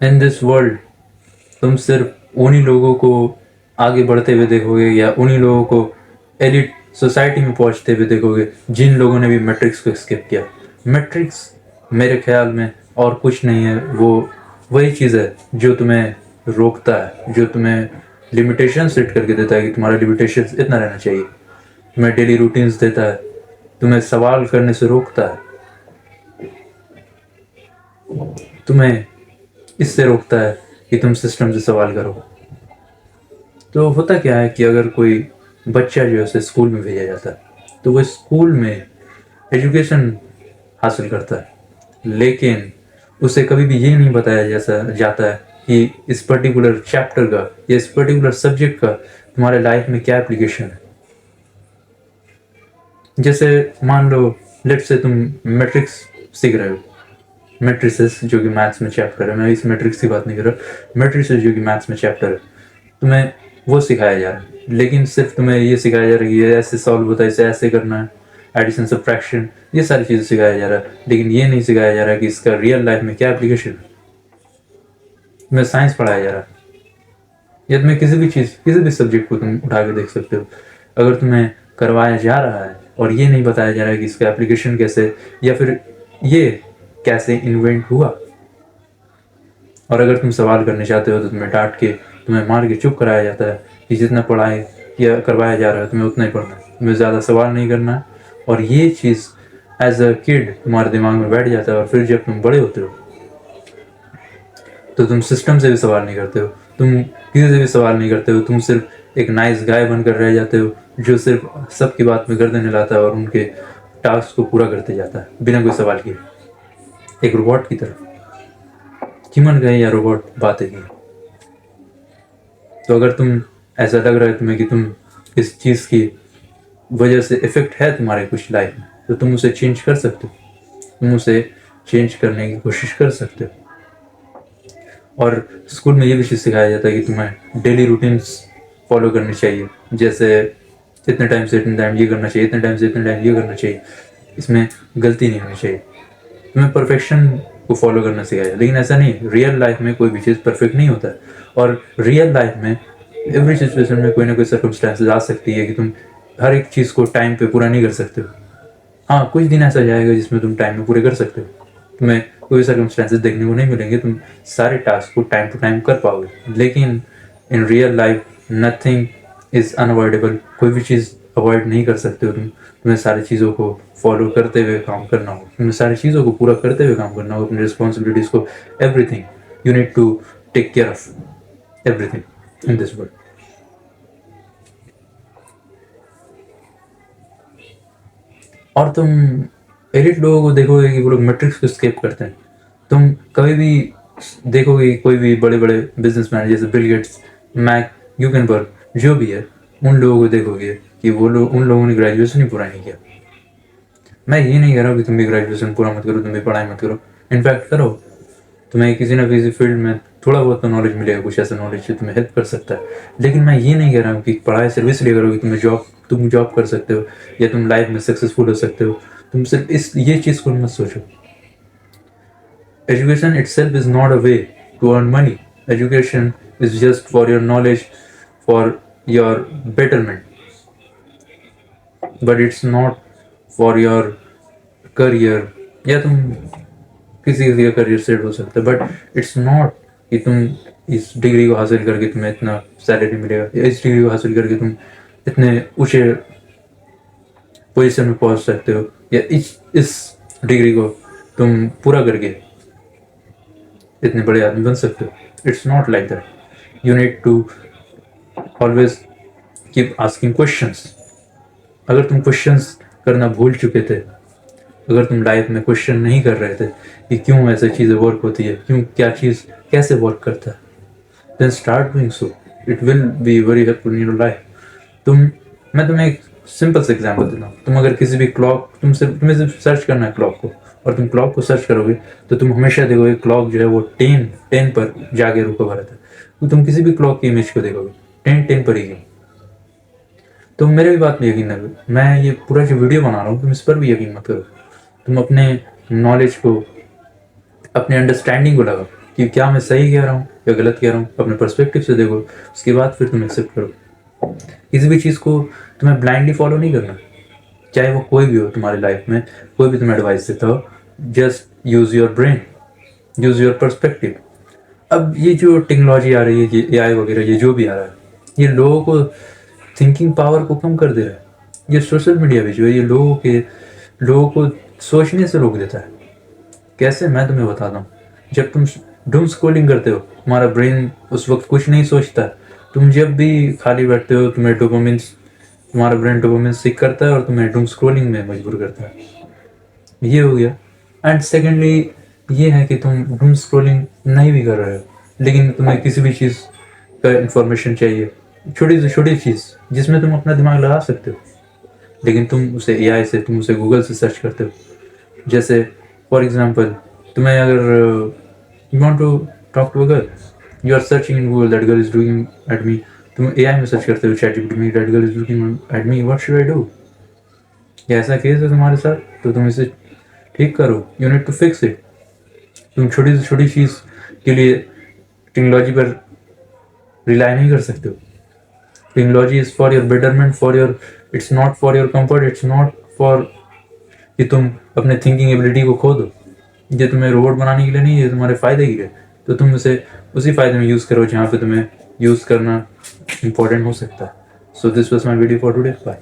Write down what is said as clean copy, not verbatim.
In this world तुम सिर्फ उन्हीं लोगों को आगे बढ़ते हुए देखोगे या उन्हीं लोगों को एलिट सोसाइटी में पहुंचते हुए देखोगे जिन लोगों ने भी मैट्रिक्स को स्किप किया। मैट्रिक्स मेरे ख्याल में और कुछ नहीं है, वो वही चीज़ है जो तुम्हें रोकता है, जो तुम्हें लिमिटेशन सेट करके देता है कि तुम्हारा लिमिटेशन इतना रहना चाहिए। तुम्हें डेली रूटीन्स देता है, तुम्हें सवाल करने से रोकता है, तुम्हें इससे रोकता है कि तुम सिस्टम से सवाल करो। तो होता क्या है कि अगर कोई बच्चा जो है उसे स्कूल में भेजा जाता है तो वो स्कूल में एजुकेशन हासिल करता है, लेकिन उसे कभी भी ये नहीं बताया जैसा जाता है कि इस पर्टिकुलर चैप्टर का या इस पर्टिकुलर सब्जेक्ट का तुम्हारे लाइफ में क्या एप्लीकेशन है। जैसे मान लो लेट से तुम मैट्रिक्स सीख रहे हो, मैट्रिसेस जो कि मैथ्स में चैप्टर है, मैं इस मैट्रिक्स की बात नहीं कर रहा, मैट्रिसेस जो कि मैथ्स में चैप्टर है, तुम्हें वो सिखाया जा रहा है, लेकिन सिर्फ तुम्हें ये सिखाया जा रहा है कि ये ऐसे सॉल्व होता है, इसे ऐसे करना है, एडिशन सब्ट्रैक्शन, ये सारी चीज़ें सिखाया जा रहा है, लेकिन ये नहीं सिखाया जा रहा है कि इसका रियल लाइफ में क्या एप्लीकेशन है। तुम्हें साइंस पढ़ाया जा रहा है या तुम्हें किसी भी चीज़, किसी भी सब्जेक्ट को तुम उठा के देख सकते हो, अगर तुम्हें करवाया जा रहा है और ये नहीं बताया जा रहा है कि इसका एप्लीकेशन कैसे या फिर ये कैसे इन्वेंट हुआ, और अगर तुम सवाल करने चाहते हो तो तुम्हें डांट के, तुम्हें मार के चुप कराया जाता है कि जितना पढ़ाई या करवाया जा रहा है तुम्हें उतना ही पढ़ना है, तुम्हें ज़्यादा सवाल नहीं करना है। और ये चीज़ एज अ किड तुम्हारे दिमाग में बैठ जाता है, और फिर जब तुम बड़े होते हो तो तुम सिस्टम से भी सवाल नहीं करते हो, तुम किसी से भी सवाल नहीं करते हो, तुम सिर्फ एक नाइस गाय बनकर रह जाते हो जो सिर्फ सबकी बात में गर्दन हिलाता है और उनके टास्क को पूरा करते जाता है बिना कोई सवाल किए, एक रोबोट की तरह। ह्यूमन गए या रोबोट बातें की। तो अगर तुम, ऐसा लग रहा है तुम्हें कि तुम इस चीज़ की वजह से इफेक्ट है तुम्हारे कुछ लाइफ में, तो तुम उसे चेंज कर सकते हो, तुम उसे चेंज करने की कोशिश कर सकते हो। और स्कूल में ये भी चीज़ सिखाया जाता है कि तुम्हें डेली रूटीन्स फॉलो करनी चाहिए, जैसे इतने टाइम से इतने टाइम ये करना चाहिए, इतने टाइम से इतने टाइम ये करना चाहिए, इसमें गलती नहीं होनी चाहिए, तुम्हें परफेक्शन को फॉलो करना सिखाया। लेकिन ऐसा नहीं, रियल लाइफ में कोई भी चीज़ परफेक्ट नहीं होता है, और रियल लाइफ में एवरी सिचुएशन में कोई ना कोई सर्कमस्टेंसेस आ सकती है कि तुम हर एक चीज़ को टाइम पे पूरा नहीं कर सकते हो। हाँ, कुछ दिन ऐसा जाएगा जिसमें तुम टाइम में पूरे कर सकते हो, तुम्हें कोई सर्कमस्टेंसेस देखने को नहीं मिलेंगे, तुम सारे टास्क को टाइम टू टाइम कर पाओगे, लेकिन in real life nothing is unavoidable, कोई भी चीज़ अवॉइड नहीं कर सकते हो तुम, तुम्हें सारी चीज़ों को फॉलो करते हुए काम करना होगा, तुम्हें सारी चीज़ों को पूरा करते हुए काम करना होगा, अपनी रिस्पॉन्सिबिलिटीज़ को, everything you need to take care of everything in this world. और तुम एलिट लोगों को देखोगे कि वो लोग मैट्रिक्स को स्किप करते हैं, तुम कभी भी देखोगे कि कोई भी बड़े बड़े बिजनेसमैन जैसे बिल गेट्स, मैक यूकनबर्ग जो भी है, उन लोगों को देखोगे कि वो लोग, उन लोगों ने ग्रेजुएशन ही पूरा नहीं किया। मैं ये नहीं कह रहा हूँ कि तुम भी ग्रेजुएशन पूरा मत करो, तुम भी पढ़ाई मत करो, इनफैक्ट करो, तुम्हें किसी ना किसी फील्ड में थोड़ा बहुत तो नॉलेज मिलेगा, कुछ ऐसा नॉलेज जो तुम्हें हेल्प कर सकता है। लेकिन मैं ये नहीं कह रहा हूँ कि पढ़ाई सिर्फ इसलिए करो कि तुम जॉब कर सकते हो या तुम लाइफ में सक्सेसफुल हो सकते हो, तुम सिर्फ इस ये चीज़ को मत सोचो। Education itself is not a way to earn money. Education is just for your knowledge, for your betterment, but it's not for your career। या तुम किसी का करियर सेट हो सकता है, बट इट्स नॉट कि तुम इस डिग्री को हासिल करके तुम्हें इतना सैलरी मिलेगा, या इस डिग्री को हासिल करके तुम इतने ऊंचे पोजीशन में पहुंच सकते हो, या इस डिग्री को तुम पूरा करके इतने बड़े आदमी बन सकते हो। It's not like that. You need to always keep asking questions. अगर तुम क्वेश्चंस करना भूल चुके थे, अगर तुम लाइफ में क्वेश्चन नहीं कर रहे थे कि क्यों ऐसी चीज़ें वर्क होती है, क्यों क्या चीज़ कैसे वर्क करता है, then start doing so, it will be very helpful in your life. मैं तुम्हें एक सिंपल से एग्जाम्पल देता हूँ। तुम अगर किसी भी क्लॉक, तुम्हें सिर्फ सर्च करना है क्लॉक को, और तुम क्लॉक को सर्च करोगे तो तुम हमेशा देखोगे क्लॉक जो है वो 10 पर जाके रुका हुआ रहता है। तो तुम किसी भी क्लॉक की इमेज को देखोगे 10 पर ही क्यों। तुम मेरे भी बात में यकीन ना करो, मैं ये पूरा जो वीडियो बना रहा हूँ तुम इस पर भी यकीन मत करो, तुम अपने नॉलेज को, अपने अंडरस्टैंडिंग को लगाओ कि क्या मैं सही कह रहा हूँ या गलत कह रहा हूँ, अपने पर्सपेक्टिव से देखो, उसके बाद फिर तुम एक्सेप्ट करो। किसी भी चीज़ को तुम्हें ब्लाइंडली फॉलो नहीं करना, चाहे वो कोई भी हो तुम्हारी लाइफ में, कोई भी तुम्हें एडवाइस देता हो। Just use your brain, use your perspective. अब ये जो टेक्नोलॉजी आ रही है, ये एआई वगैरह, ये जो भी आ रहा है, ये लोगों को थिंकिंग पावर को कम कर दे रहा है। ये सोशल मीडिया भी जो है, ये लोगों को सोचने से रोक देता है। कैसे, मैं तुम्हें बताता हूँ। जब तुम डूम स्क्रॉलिंग करते हो, तुम्हारा ब्रेन उस वक्त कुछ नहीं सोचता। तुम जब भी खाली बैठते हो, तुम्हारा ब्रेन डोपामिन सीख करता है और तुम्हें डूम स्क्रॉलिंग में मजबूर करता है। ये हो गया। एंड सेकेंडली ये है कि तुम डूम स्क्रॉलिंग नहीं भी कर रहे हो, लेकिन तुम्हें किसी भी चीज़ का इंफॉर्मेशन चाहिए, छोटी से छोटी चीज़ जिसमें तुम अपना दिमाग लगा सकते हो, लेकिन तुम उसे एआई से, तुम उसे गूगल से सर्च करते हो। जैसे फॉर एग्जांपल, तुम्हें अगर you want to talk to a girl, you are searching in Google that girl is looking at me, तुम एआई में सर्च करते हो, चैटजीपीटी में, that girl is looking at me, what should I do. ऐसा case है तुम्हारे साथ, तो तुम इसे ठीक करो, you need to fix it. तुम छोटी से छोटी चीज़ के लिए टेक्नोलॉजी पर रिलाई नहीं कर सकते हो। Technology is for your betterment, it's not for your comfort, it's not for कि तुम अपने थिंकिंग एबिलिटी को खो दो। ये तुम्हें रोबोट बनाने के लिए नहीं, ये तुम्हारे फ़ायदे के लिए। तो तुम इसे उसी फ़ायदे में यूज़ करो जहाँ पे तुम्हें यूज़ करना इंपॉर्टेंट हो सकता है। So this was my video for today, bye.